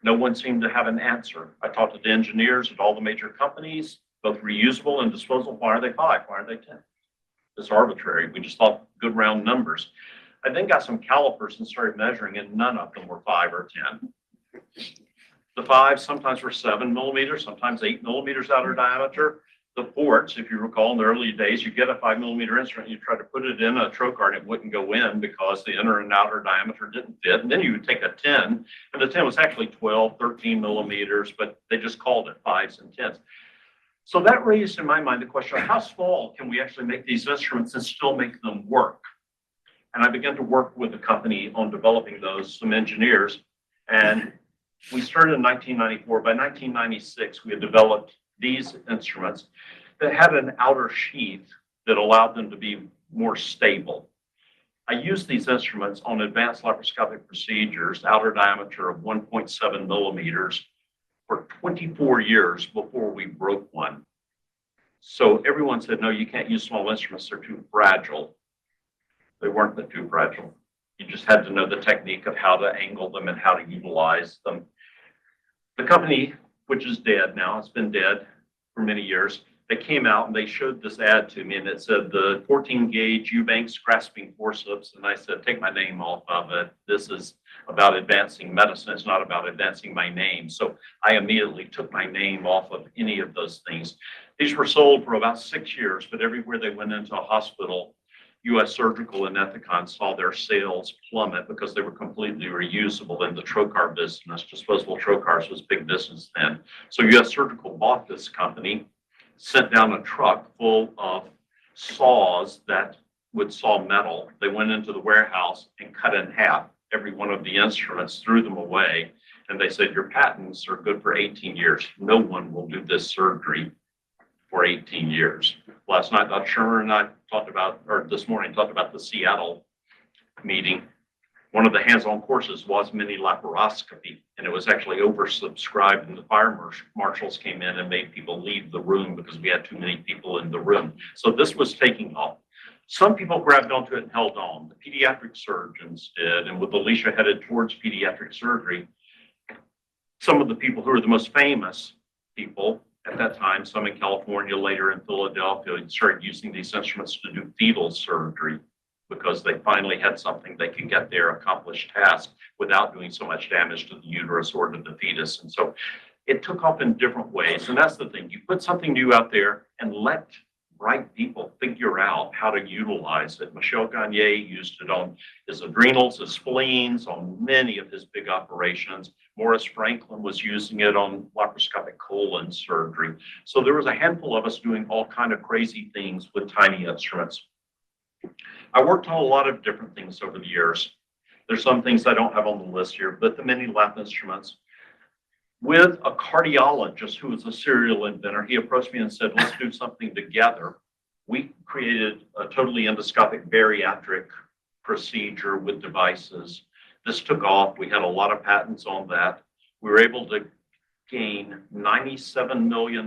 No one seemed to have an answer. I talked to the engineers at all the major companies, both reusable and disposable. Why are they 5? Why are they 10? It's arbitrary. We just thought good round numbers. I then got some calipers and started measuring, and none of them were 5 or 10. The 5s sometimes were 7 millimeters, sometimes 8 millimeters outer diameter. The ports, if you recall, in the early days, you get a 5 millimeter instrument, you try to put it in a trocar and it wouldn't go in because the inner and outer diameter didn't fit. And then you would take a 10, and the 10 was actually 12, 13 millimeters, but they just called it 5s and 10s. So that raised in my mind the question, how small can we actually make these instruments and still make them work? And I began to work with the company on developing those, some engineers. And we started in 1994. By 1996, we had developed these instruments that had an outer sheath that allowed them to be more stable. I used these instruments on advanced laparoscopic procedures, outer diameter of 1.7 millimeters, for 24 years before we broke one. So everyone said, no, you can't use small instruments, they're too fragile. They weren't too fragile. You just had to know the technique of how to angle them and how to utilize them. The company, which is dead now, it's been dead for many years, they came out and they showed this ad to me, and it said the 14 gauge Eubanks grasping forceps. And I said, take my name off of it. This is about advancing medicine. It's not about advancing my name. So I immediately took my name off of any of those things. These were sold for about 6 years, but everywhere they went into a hospital, US Surgical and Ethicon saw their sales plummet because they were completely reusable in the trocar business. Disposable trocars was big business then. So US Surgical bought this company, sent down a truck full of saws that would saw metal. They went into the warehouse and cut in half every one of the instruments, threw them away, and they said, your patents are good for 18 years. No one will do this surgery for 18 years. Last night, Dr. Shermer and I talked about, or this morning, talked about the Seattle meeting. One of the hands-on courses was mini laparoscopy, and it was actually oversubscribed, and the fire marshals came in and made people leave the room because we had too many people in the room. So this was taking off. Some people grabbed onto it and held on. The pediatric surgeons did, and with Alicia headed towards pediatric surgery, some of the people who were the most famous people at that time, some in California, later in Philadelphia, started using these instruments to do fetal surgery because they finally had something they could get their accomplished task without doing so much damage to the uterus or to the fetus. And so it took off in different ways. And that's the thing. You put something new out there and let bright people figure out how to utilize it. Michel Gagne used it on his adrenals, his spleens, on many of his big operations. Morris Franklin was using it on laparoscopic colon surgery. So there was a handful of us doing all kind of crazy things with tiny instruments. I worked on a lot of different things over the years. There's some things I don't have on the list here, but the mini lap instruments. With a cardiologist who was a serial inventor, he approached me and said, let's do something together. We created a totally endoscopic bariatric procedure with devices. This took off. We had a lot of patents on that. We were able to gain $97 million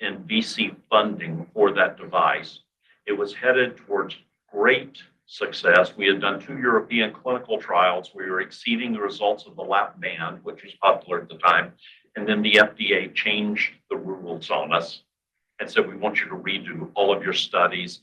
in VC funding for that device. It was headed towards great success. We had done 2 European clinical trials. We were exceeding the results of the lap band, which was popular at the time. And then the FDA changed the rules on us and said, we want you to redo all of your studies.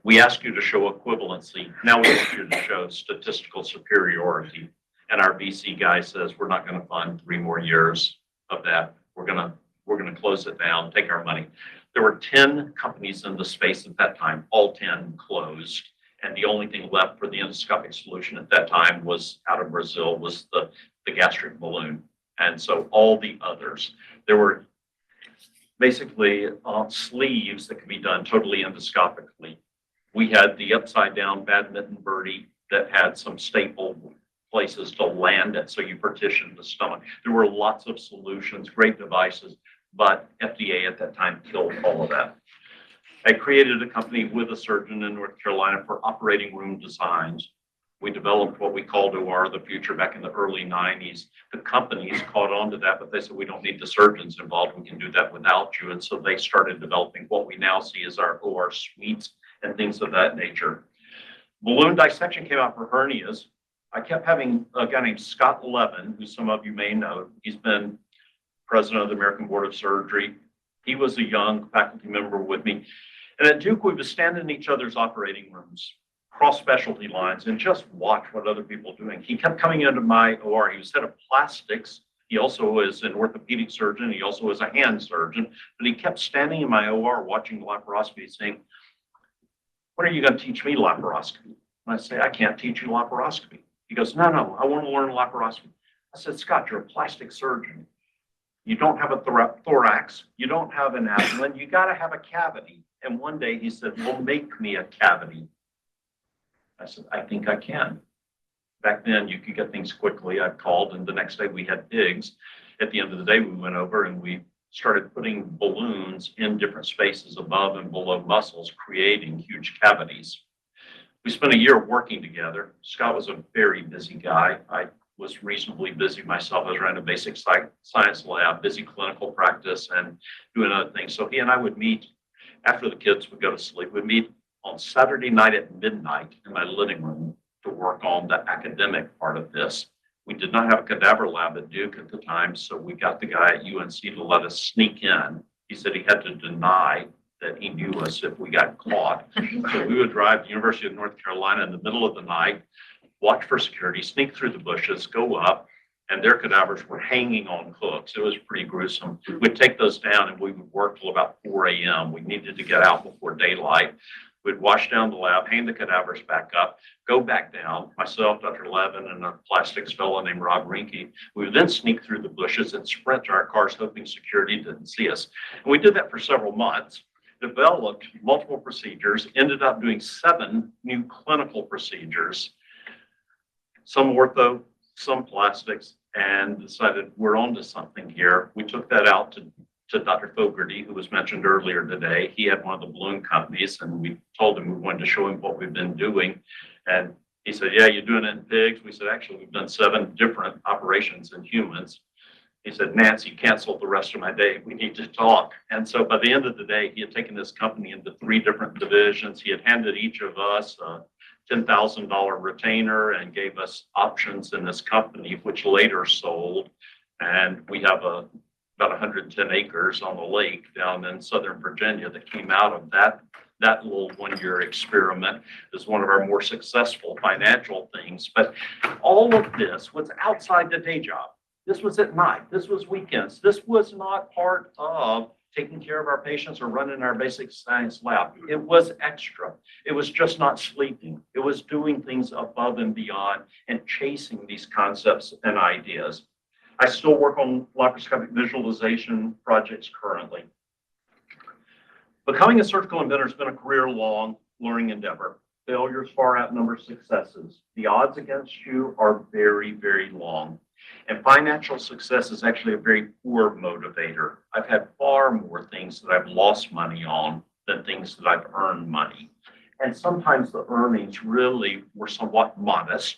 We ask you to show equivalency. Now we want you to show statistical superiority. And our VC guy says, we're not going to fund 3 more years of that. We're going to close it down, take our money. There were 10 companies in the space at that time. All 10 closed. And the only thing left for the endoscopic solution at that time was out of Brazil was the gastric balloon. And so all the others, there were basically sleeves that could be done totally endoscopically. We had the upside down badminton birdie that had some staple places to land it, so you partitioned the stomach. There were lots of solutions, great devices, but FDA at that time killed all of that. I created a company with a surgeon in North Carolina for operating room designs. We developed what we called OR of the future back in the early 90s. The companies caught on to that, but they said, we don't need the surgeons involved. We can do that without you. And so they started developing what we now see as our OR suites and things of that nature. Balloon dissection came out for hernias. I kept having a guy named Scott Levin, who some of you may know. He's been president of the American Board of Surgery. He was a young faculty member with me. And at Duke, we would stand in each other's operating rooms, cross specialty lines, and just watch what other people were doing. He kept coming into my OR. He was head of plastics. He also was an orthopedic surgeon. He also was a hand surgeon. But he kept standing in my OR watching laparoscopy saying, when are you going to teach me laparoscopy? And I say, I can't teach you laparoscopy. He goes, no, I want to learn laparoscopy. I said, Scott, you're a plastic surgeon. You don't have a thorax. You don't have an abdomen. You got to have a cavity. And one day he said, well, make me a cavity. I said, I think I can. Back then, you could get things quickly. I called, and the next day we had pigs. At the end of the day, we went over and we started putting balloons in different spaces above and below muscles, creating huge cavities. We spent a year working together. Scott was a very busy guy. I was reasonably busy myself. I was running a basic science lab, busy clinical practice, and doing other things. So he and I would meet after the kids would go to sleep. We'd meet on Saturday night at midnight in my living room to work on the academic part of this. We did not have a cadaver lab at Duke at the time, so we got the guy at UNC to let us sneak in. He said he had to deny that he knew us if we got caught. So we would drive to the University of North Carolina in the middle of the night, watch for security, sneak through the bushes, go up, and their cadavers were hanging on hooks. It was pretty gruesome. We'd take those down and we would work till about 4 a.m. We needed to get out before daylight. We'd wash down the lab, hang the cadavers back up, go back down, myself, Dr. Levin, and a plastics fellow named Rob Rinke. We would then sneak through the bushes and sprint to our cars, hoping security didn't see us. And we did that for several months, developed multiple procedures, ended up doing 7 new clinical procedures, some ortho, some plastics, and decided we're onto something here. We took that out to Dr. Fogarty, who was mentioned earlier today. He had one of the balloon companies, and we told him we wanted to show him what we've been doing. And he said, yeah, you're doing it in pigs? We said, actually, we've done 7 different operations in humans. He said, Nancy, canceled the rest of my day. We need to talk. And so by the end of the day, he had taken this company into 3 different divisions. He had handed each of us a $10,000 retainer and gave us options in this company, which later sold. And we have about 110 acres on the lake down in Southern Virginia that came out of that little 1-year experiment is one of our more successful financial things. But all of this was outside the day job. This was at night. This was weekends. This was not part of taking care of our patients or running our basic science lab. It was extra. It was just not sleeping. It was doing things above and beyond and chasing these concepts and ideas. I still work on laparoscopic visualization projects currently. Becoming a surgical inventor has been a career-long learning endeavor. Failures far outnumber successes. The odds against you are very, very long. And financial success is actually a very poor motivator. I've had far more things that I've lost money on than things that I've earned money. And sometimes the earnings really were somewhat modest.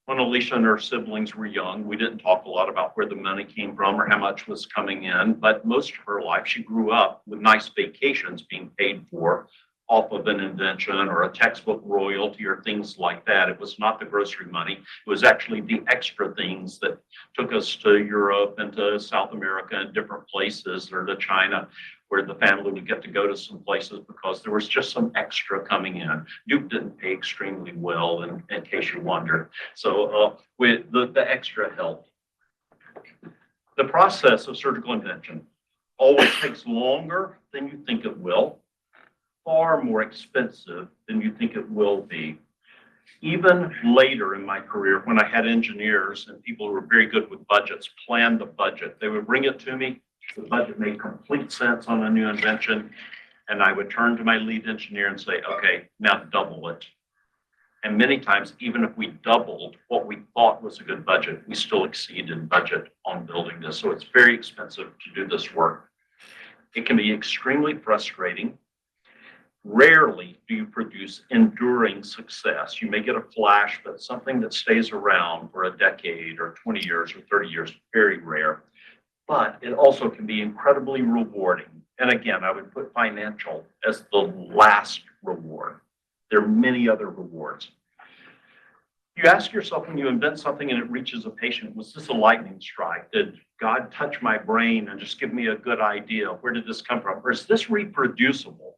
When Alicia and her siblings were young, we didn't talk a lot about where the money came from or how much was coming in, but most of her life, she grew up with nice vacations being paid for off of an invention or a textbook royalty or things like that. It was not the grocery money. It was actually the extra things that took us to Europe and to South America and different places, or to China, where the family would get to go to some places because there was just some extra coming in. Duke didn't pay extremely well, in case you wonder. So with the extra help. The process of surgical invention always takes longer than you think it will, far more expensive than you think it will be. Even later in my career, when I had engineers and people who were very good with budgets, plan the budget, they would bring it to me. The budget made complete sense on a new invention, and I would turn to my lead engineer and say, okay, now double it. And many times, even if we doubled what we thought was a good budget, we still exceeded budget on building this. So it's very expensive to do this work. It can be extremely frustrating. Rarely do you produce enduring success. You may get a flash, but something that stays around for a decade or 20 years or 30 years, very rare. But it also can be incredibly rewarding. And again, I would put financial as the last reward. There are many other rewards. You ask yourself, when you invent something and it reaches a patient, was this a lightning strike? Did God touch my brain and just give me a good idea? Where did this come from? Or is this reproducible?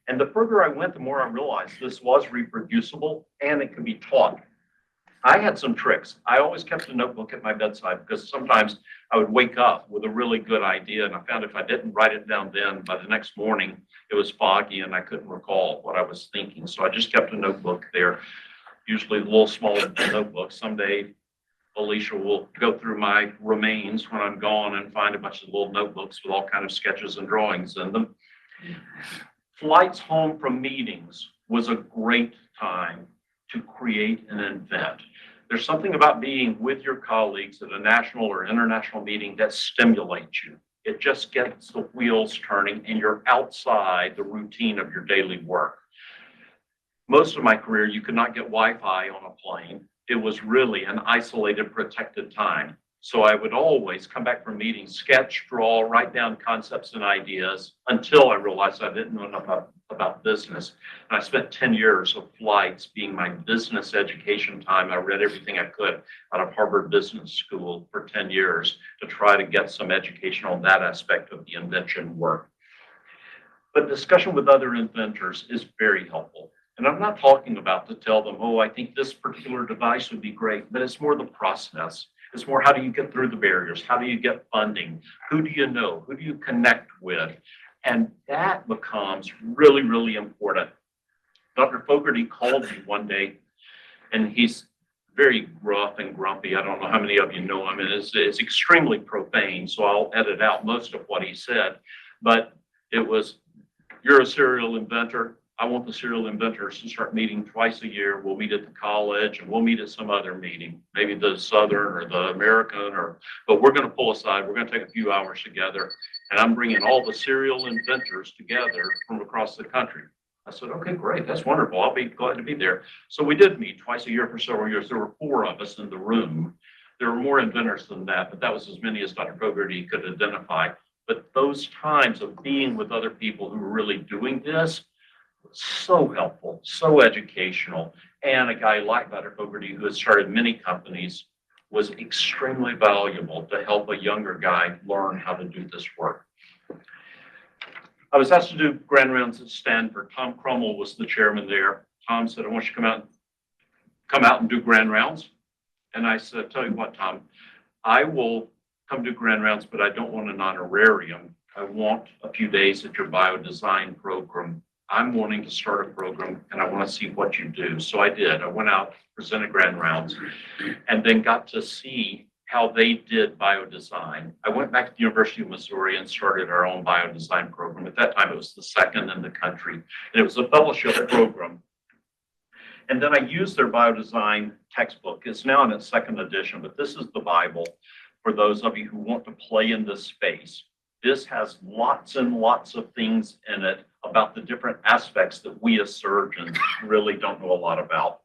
And the further I went, the more I realized this was reproducible and it can be taught. I had some tricks. I always kept a notebook at my bedside because sometimes I would wake up with a really good idea, and I found if I didn't write it down then, by the next morning, it was foggy and I couldn't recall what I was thinking. So I just kept a notebook there, usually a little small notebook. Someday Alicia will go through my remains when I'm gone and find a bunch of little notebooks with all kinds of sketches and drawings in them. Flights home from meetings was a great time to create and invent. There's something about being with your colleagues at a national or international meeting that stimulates you. It just gets the wheels turning and you're outside the routine of your daily work. Most of my career, you could not get Wi-Fi on a plane. It was really an isolated, protected time. So I would always come back from meetings, sketch, draw, write down concepts and ideas until I realized I didn't know enough about business. And I spent 10 years of flights being my business education time. I read everything I could out of Harvard Business School for 10 years to try to get some education on that aspect of the invention work. But discussion with other inventors is very helpful. And I'm not talking about to tell them, oh, I think this particular device would be great, but it's more the process. It's more, how do you get through the barriers? How do you get funding? Who do you know? Who do you connect with? And that becomes really, really important. Dr. Fogarty called me one day, and he's very gruff and grumpy. I don't know how many of you know him, and it's extremely profane, so I'll edit out most of what he said. But it was, you're a serial inventor. I want the serial inventors to start meeting twice a year. We'll meet at the college and we'll meet at some other meeting, maybe the Southern or the American, but we're going to pull aside. We're going to take a few hours together, and I'm bringing all the serial inventors together from across the country. I said, okay, great. That's wonderful. I'll be glad to be there. So we did meet twice a year for several years. There were 4 of us in the room. There were more inventors than that, but that was as many as Dr. Fogarty could identify. But those times of being with other people who were really doing this, so helpful, so educational. And a guy like Dr. Fogarty, who had started many companies, was extremely valuable to help a younger guy learn how to do this work. I was asked to do grand rounds at Stanford. Tom Crummell was the chairman there. Tom said, I want you to come out and do grand rounds. And I said, tell you what, Tom, I will come do grand rounds, but I don't want an honorarium. I want a few days at your biodesign program. I'm wanting to start a program and I want to see what you do. So I did. I went out, presented grand rounds, and then got to see how they did biodesign. I went back to the University of Missouri and started our own biodesign program. At that time, it was the second in the country, and it was a fellowship program. And then I used their biodesign textbook. It's now in its 2nd edition, but this is the Bible for those of you who want to play in this space. This has lots and lots of things in it about the different aspects that we as surgeons really don't know a lot about.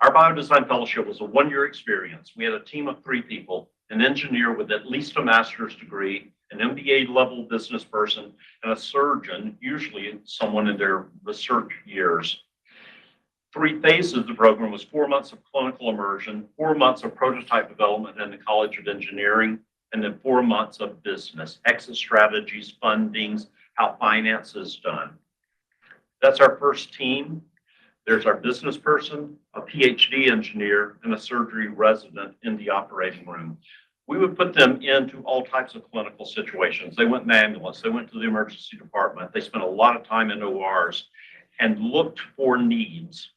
Our biodesign fellowship was a 1-year experience. We had a team of 3 people, an engineer with at least a master's degree, an MBA level business person, and a surgeon, usually someone in their research years. 3 phases of the program was 4 months of clinical immersion, 4 months of prototype development in the College of Engineering, and then 4 months of business, exit strategies, fundings, how finance is done. That's our first team. There's our business person, a PhD engineer, and a surgery resident in the operating room. We would put them into all types of clinical situations. They went in the ambulance, they went to the emergency department, they spent a lot of time in ORs and looked for needs.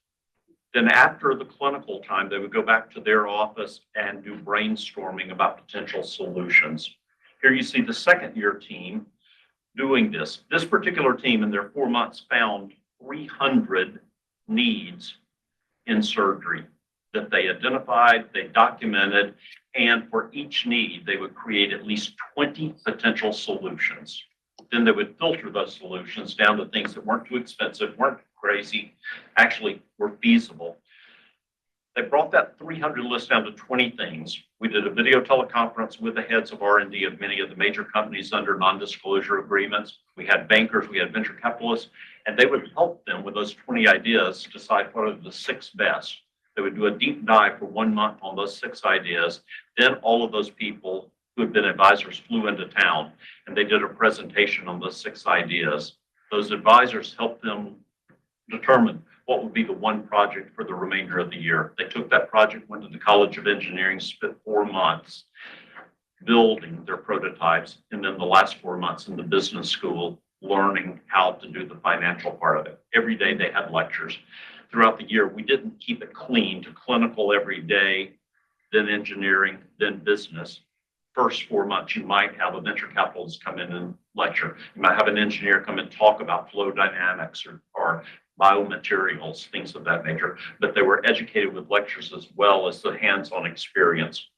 Then after the clinical time, they would go back to their office and do brainstorming about potential solutions. Here you see the second year team doing this. This particular team in their 4 months found 300 needs in surgery that they identified, they documented, and for each need, they would create at least 20 potential solutions. Then they would filter those solutions down to things that weren't too expensive, weren't crazy, actually were feasible. They brought that 300 list down to 20 things. We did a video teleconference with the heads of R&D of many of the major companies under non-disclosure agreements. We had bankers, we had venture capitalists, and they would help them with those 20 ideas decide what are the 6 best. They would do a deep dive for 1 month on those 6 ideas. Then all of those people who had been advisors flew into town and they did a presentation on those 6 ideas. Those advisors helped them determine what would be the one project for the remainder of the year. They took that project, went to the College of Engineering, spent 4 months building their prototypes, and then the last 4 months in the business school learning how to do the financial part of it. Every day they had lectures. Throughout the year, we didn't keep it clean to clinical every day, then engineering, then business. First 4 months, you might have a venture capitalist come in and lecture. You might have an engineer come and talk about flow dynamics or biomaterials, things of that nature. But they were educated with lectures as well as the hands-on experience.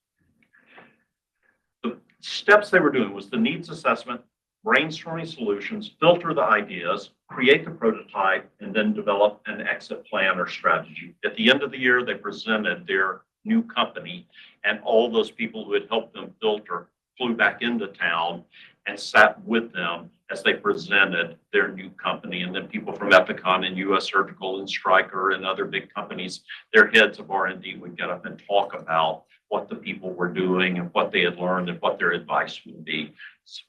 The steps they were doing was the needs assessment, brainstorming solutions, filter the ideas, create the prototype, and then develop an exit plan or strategy. At the end of the year, they presented their new company, and all those people who had helped them filter flew back into town and sat with them as they presented their new company. And then people from Ethicon and US Surgical and Stryker and other big companies, their heads of R&D would get up and talk about what the people were doing and what they had learned and what their advice would be.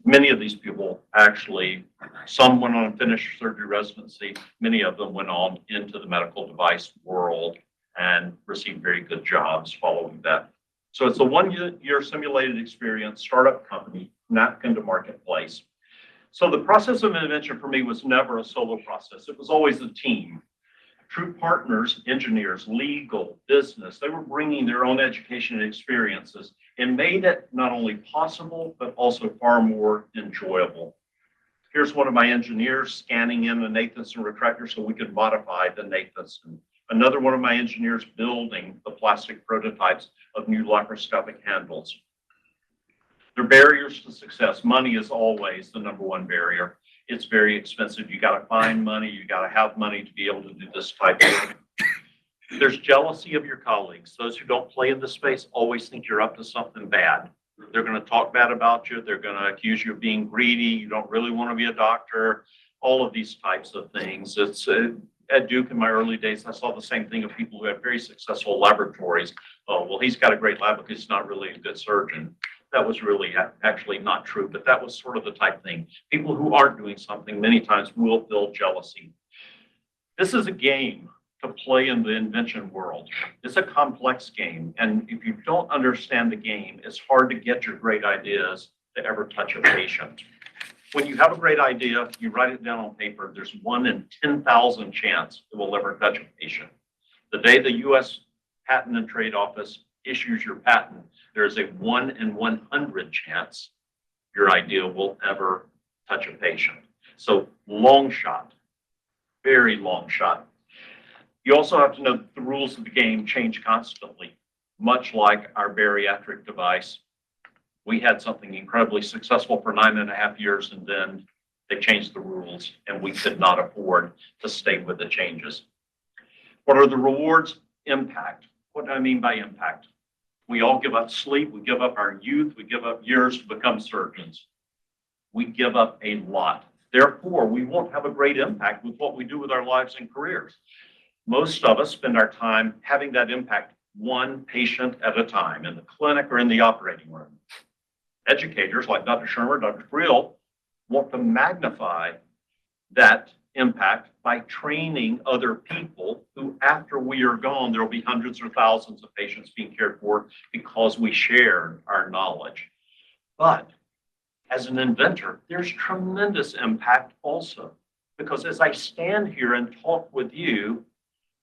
Many of these people actually, some went on and finished surgery residency. Many of them went on into the medical device world and received very good jobs following that. So it's a 1 year simulated experience, startup company, napkin to marketplace. So the process of invention for me was never a solo process. It was always a team. True partners, engineers, legal, business, they were bringing their own education and experiences and made it not only possible, but also far more enjoyable. Here's one of my engineers scanning in the Nathanson retractor so we could modify the Nathanson. Another one of my engineers building the plastic prototypes of new laparoscopic handles. There are barriers to success. Money is always the #1 barrier. It's very expensive. You got to find money. You got to have money to be able to do this type of work. There's jealousy of your colleagues. Those who don't play in this space always think you're up to something bad. They're going to talk bad about you. They're going to accuse you of being greedy. You don't really want to be a doctor. All of these types of things. It's at Duke in my early days, I saw the same thing of people who had very successful laboratories. Oh, well, he's got a great lab because he's not really a good surgeon. That was really actually not true, but that was sort of the type thing. People who aren't doing something many times will build jealousy. This is a game to play in the invention world. It's a complex game, and if you don't understand the game, it's hard to get your great ideas to ever touch a patient. When you have a great idea, you write it down on paper, there's 1 in 10,000 chance it will ever touch a patient. The day the US Patent and Trade Office issues your patent, there's a 1 in 100 chance your idea will ever touch a patient. So long shot, very long shot. You also have to know that the rules of the game change constantly, much like our bariatric device. We had something incredibly successful for 9.5 years, and then they changed the rules, and we could not afford to stay with the changes. What are the rewards? Impact. What do I mean by impact? We all give up sleep, we give up our youth, we give up years to become surgeons. we give up a lot. Therefore, we won't have a great impact with what we do with our lives and careers. Most of us spend our time having that impact one patient at a time in the clinic or in the operating room. Educators like Dr. Shermer, Dr. Creel, want to magnify that impact by training other people who, after we are gone, there will be hundreds or thousands of patients being cared for because we shared our knowledge. But as an inventor, there's tremendous impact also, because as I stand here and talk with you,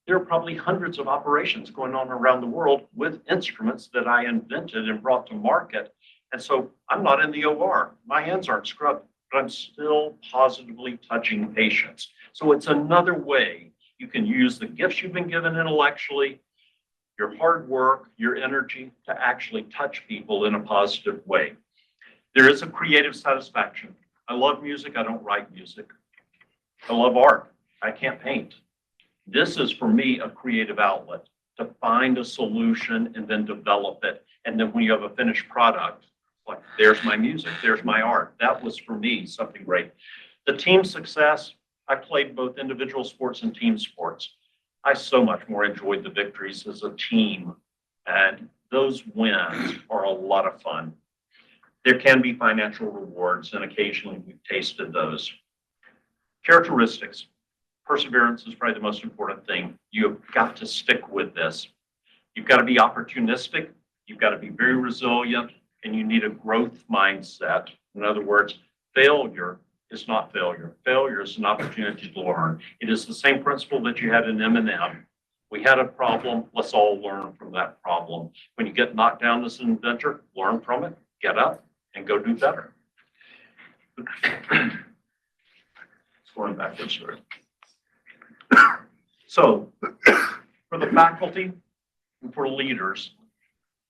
there are probably hundreds of operations going on around the world with instruments that I invented and brought to market. And so I'm not in the OR. My hands aren't scrubbed, but I'm still positively touching patients. So it's another way you can use the gifts you've been given intellectually, your hard work, your energy to actually touch people in a positive way. There is a creative satisfaction. I love music. I don't write music. I love art. I can't paint. This is, for me, a creative outlet to find a solution and then develop it. And then when you have a finished product, like, there's my music, there's my art. That was, for me, something great. The team success, I played both individual sports and team sports. I so much more enjoyed the victories as a team. And those wins are a lot of fun. There can be financial rewards, and occasionally we've tasted those. Characteristics. Perseverance is probably the most important thing. You've got to stick with this. You've got to be opportunistic. You've got to be very resilient, and you need a growth mindset. In other words, failure is not failure. Failure is an opportunity to learn. It is the same principle that you had in M&M. We had a problem. Let's all learn from that problem. When you get knocked down as an inventor, learn from it, get up, and go do better. It's going backwards here. So, for the faculty and for leaders,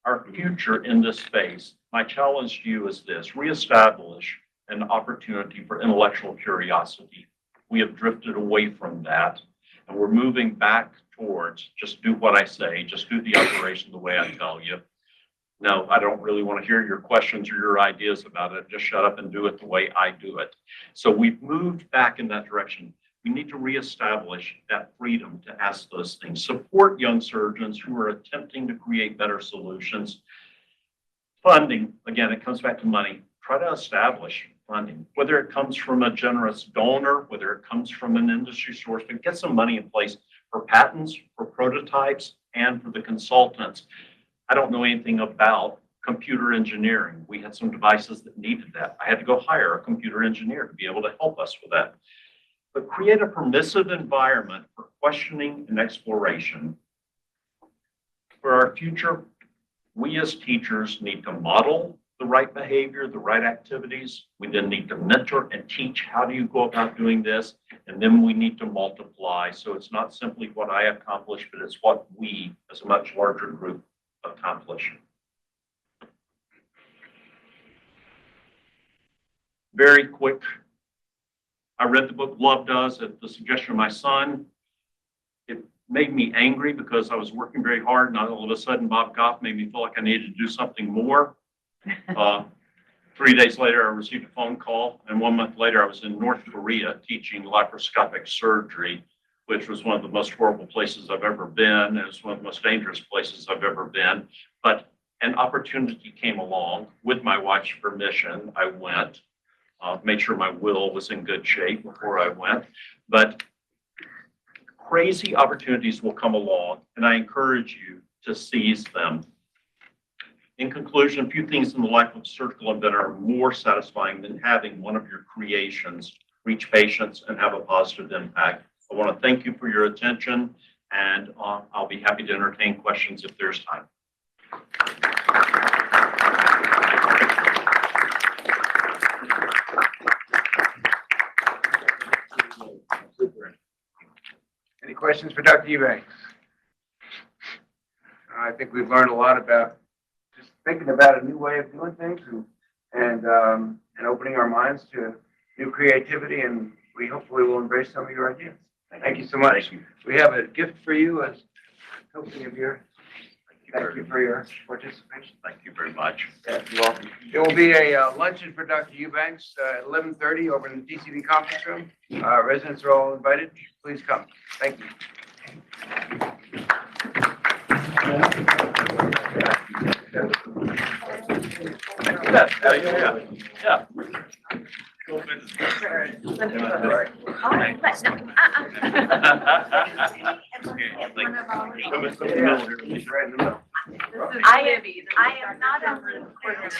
our future in this space, my challenge to you is this: reestablish an opportunity for intellectual curiosity. We have drifted away from that, and we're moving back towards just do what I say, just do the operation the way I tell you. No, I don't really want to hear your questions or your ideas about it. Just shut up and do it the way I do it. So we've moved back in that direction. We need to reestablish that freedom to ask those things. Support young surgeons who are attempting to create better solutions. Funding, again, it comes back to money. Try to establish funding, whether it comes from a generous donor, whether it comes from an industry source, but get some money in place for patents, for prototypes, and for the consultants. I don't know anything about computer engineering. We had some devices that needed that. I had to go hire a computer engineer to be able to help us with that. But create a permissive environment for questioning and exploration. For our future, we as teachers need to model the right behavior, the right activities. We then need to mentor and teach how do you go about doing this, and then we need to multiply. So it's not simply what I accomplish, but it's what we as a much larger group accomplish. Very quick. I read the book Love Does at the suggestion of my son. It made me angry because I was working very hard, and all of a sudden Bob Goff made me feel like I needed to do something more. 3 days later, I received a phone call, and 1 month later, I was in North Korea teaching laparoscopic surgery, which was one of the most horrible places I've ever been. It was one of the most dangerous places I've ever been. But an opportunity came along. With my wife's permission, I went. Made sure my will was in good shape before I went. But crazy opportunities will come along, and I encourage you to seize them. In conclusion, a few things in the life of a surgical inventor are more satisfying than having one of your creations reach patients and have a positive impact. I want to thank you for your attention, and I'll be happy to entertain questions if there's time. Any questions for Dr. Eubanks? I think we've learned a lot about just thinking about a new way of doing things and opening our minds to new creativity, and we hopefully will embrace some of your ideas. Thank you so much. Thank you. We have a gift for you as hopefully of your. Thank you for your participation. Thank you very much. You're welcome. There will be a luncheon for Dr. Eubanks at 11:30 over in the TCB conference room. Residents are all invited. Please come. Thank you. Yeah. I am not on the court.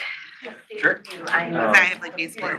Sure. I have like baseball.